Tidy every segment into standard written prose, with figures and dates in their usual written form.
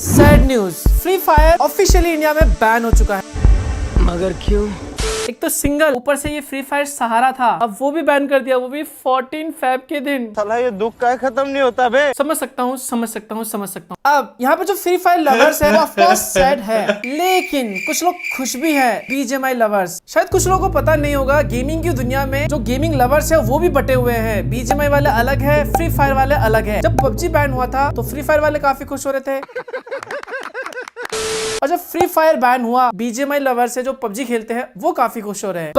Sad news, free fire officially India में ban हो चुका है। मगर क्यों? एक तो सिंगल, ऊपर से ये फ्री फायर सहारा था, अब वो भी बैन कर दिया, वो भी 14 फेब के दिन। साला ये दुख का खत्म नहीं होता बे। समझ सकता हूँ। अब यहाँ पे जो फ्री फायर लवर्स है वो ऑफ कोर्स सैड है, लेकिन कुछ लोग खुश भी है। बीजीएमआई लवर्स, शायद कुछ लोगों को पता नहीं होगा, गेमिंग की दुनिया में जो गेमिंग लवर्स है वो भी बटे हुए हैं। बीजीएमआई वाले अलग है, फ्री फायर वाले अलग है। जब पबजी बैन हुआ था तो फ्री फायर वाले काफी खुश हो रहे थे, और जब फ्री फायर बैन हुआ, बीजीएमआई लवर्स है जो पबजी खेलते हैं वो काफी खुश हो रहे हैं।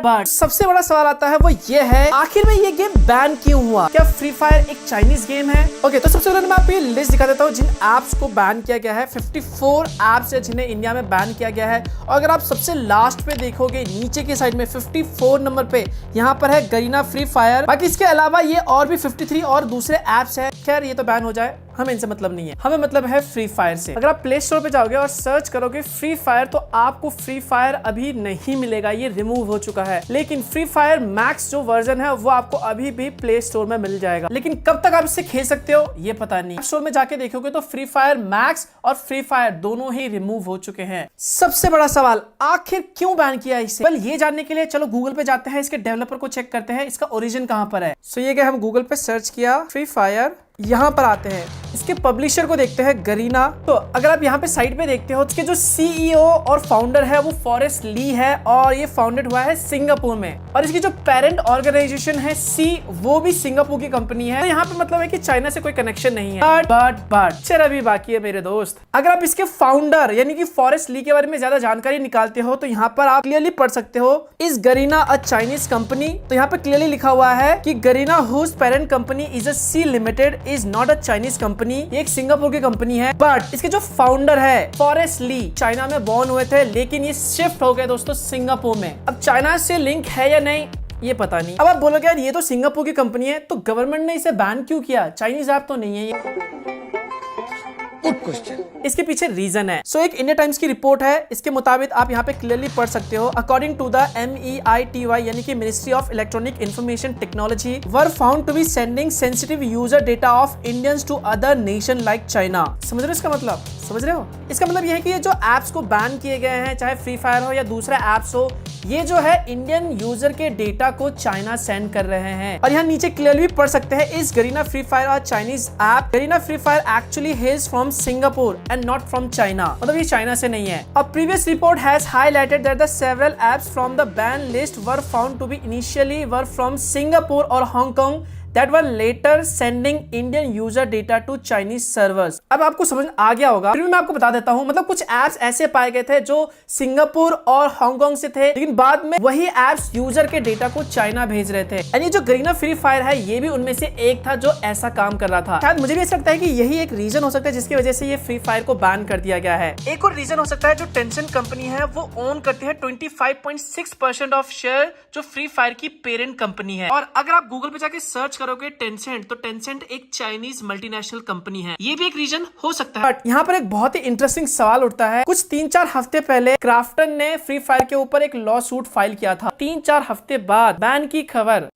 बट सबसे बड़ा सवाल आता है, वो ये है, आखिर में ये गेम बैन क्यों हुआ? क्या फ्री फायर एक चाइनीज गेम है? ओके, तो सबसे पहले मैं आपको ये लिस्ट दिखा देता हूँ जिन एप्स को बैन किया गया है। 54 एप्स है जिन्हें इंडिया में बैन किया गया है, और अगर आप सबसे लास्ट पे देखोगे नीचे की साइड में 54 नंबर पे यहाँ पर है गरीना फ्री फायर। बाकी इसके अलावा ये और भी 53 और दूसरे एप्स है। खैर ये तो बैन हो जाए, हमें इनसे मतलब नहीं है, हमें मतलब है फ्री फायर से। अगर आप प्ले स्टोर पे जाओगे और सर्च करोगे फ्री फायर तो आपको फ्री फायर अभी नहीं मिलेगा, ये रिमूव हो चुका है। लेकिन फ्री फायर मैक्स जो वर्जन है वो आपको अभी भी प्ले स्टोर में मिल जाएगा, लेकिन कब तक आप इसे खेल सकते हो ये पता नहीं। स्टोर में जाके देखोगे तो फ्री फायर मैक्स और फ्री फायर दोनों ही रिमूव हो चुके हैं। सबसे बड़ा सवाल, आखिर क्यों बैन किया इसे? well, ये जानने के लिए चलो गूगल पे जाते हैं, इसके डेवलपर को चेक करते हैं, इसका ओरिजिन कहां पर है। सो ये हम गूगल पे सर्च किया फ्री फायर, यहाँ पर आते हैं, इसके पब्लिशर को देखते हैं गरीना। तो अगर आप यहाँ पे साइड पे देखते हो, इसके जो सीईओ और फाउंडर है वो फॉरेस्ट ली है, और ये फाउंडेड हुआ है सिंगापुर में, और इसकी जो पेरेंट ऑर्गेनाइजेशन है सी, वो भी सिंगापुर की कंपनी है। तो यहाँ पे मतलब है कि चाइना से कोई कनेक्शन नहीं है। बट चल अभी बाकी है मेरे दोस्त। अगर आप इसके फाउंडर यानी कि फॉरेस्ट ली के बारे में ज्यादा जानकारी निकालते हो तो यहाँ पर आप क्लियरली पढ़ सकते हो, is Garena a Chinese company. तो यहाँ पे क्लियरली लिखा हुआ है कि Garena whose parent company is a Sea Limited is not a Chinese company. ये एक सिंगापुर की कंपनी है, बट इसके जो फाउंडर है फॉरेस्ट ली चाइना में बॉर्न हुए थे, लेकिन ये शिफ्ट हो गए दोस्तों सिंगापुर में। अब चाइना से लिंक है या नहीं ये पता नहीं। अब आप बोलोगे यार ये तो सिंगापुर की कंपनी है, तो गवर्नमेंट ने इसे बैन क्यों किया? चाइनीज ऐप तो नहीं है ये। इसके पीछे रीजन है। सो एक इंडिया टाइम्स की रिपोर्ट है, इसके मुताबिक आप यहाँ पे क्लियरली पढ़ सकते हो, अकॉर्डिंग टू द MEITY यानी कि ministry of electronic information technology were found to be sending sensitive user data of Indians to other nation like China. समझ रहे हो इसका मतलब? समझ रहे हो? इसका मतलब यह है कि ये जो एप्स को बैन किए गए हैं, चाहे फ्री फायर हो या दूसरा एप्स हो, ये जो है इंडियन यूजर के डेटा को चाइना सेंड कर रहे हैं। और यहाँ नीचे क्लियरली पढ़ सकते हैं, इस गरीना फ्री फायर और Chinese app, Garena free fire actually हेल्स from Singapore and not from China. मतलब ये चाइना से नहीं है। A previous report has highlighted that the several apps from the ban list were found to be initially were from Singapore or Hong Kong that were later sending Indian user data to Chinese servers। अब आपको समझ आ गया होगा, फिर भी मैं आपको बता देता हूँ। मतलब कुछ एप्स ऐसे पाए गए थे जो सिंगापुर और हांगकांग से थे, लेकिन बाद में वही एप्स यूजर के डेटा को चाइना भेज रहे थे। एंड ये जो गरीना फ्री फायर है ये भी उनमें से एक था जो ऐसा काम कर रहा था। शायद मुझे भी ऐसा लगता है कि यही एक रीजन हो सकता है जिसकी वजह से ये फ्री फायर को बैन कर दिया गया है। एक और रीजन हो सकता है, जो टेंसेंट कंपनी है वो ओन करती है 25.6% ऑफ शेयर, जो फ्री फायर की पेरेंट कंपनी है। और अगर आप गूगल पे जाके सर्च करोगे टेंसेंट, तो टेंसेंट एक चाइनीज मल्टीनेशनल कंपनी है, ये भी एक रीजन हो सकता है। बट यहाँ पर एक बहुत ही इंटरेस्टिंग सवाल उठता है। कुछ 3-4 हफ्ते पहले क्राफ्टन ने फ्री फायर के ऊपर एक लॉ सूट फाइल किया था। 3-4 हफ्ते बाद बैन की खबर।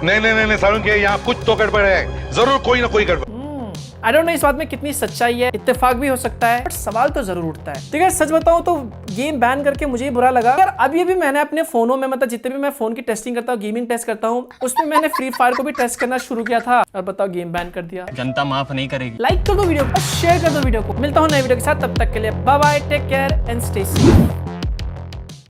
नहीं सारुण के यहाँ कुछ तो गड़बड़ है, जरूर कोई ना कोई गड़बड़। आई डोंट नो इस बात में कितनी सच्चाई है, इत्तेफाक भी हो सकता है, बट सवाल तो जरूर उठता है। ठीक है, सच बताऊं तो गेम बैन करके मुझे बुरा लगा। यार अभी भी मैंने अपने फोनों में, मतलब जितने भी मैं फोन की टेस्टिंग करता हूँ, गेमिंग टेस्ट करता हूँ, उसमें मैंने फ्री फायर को भी टेस्ट करना शुरू किया था, और बताओ गेम बैन कर दिया। जनता माफ नहीं करेगी। लाइक कर दो वीडियो को, शेयर कर दो वीडियो को। मिलता हूँ नए वीडियो के साथ, तब तक के लिए bye bye, take care and stay safe.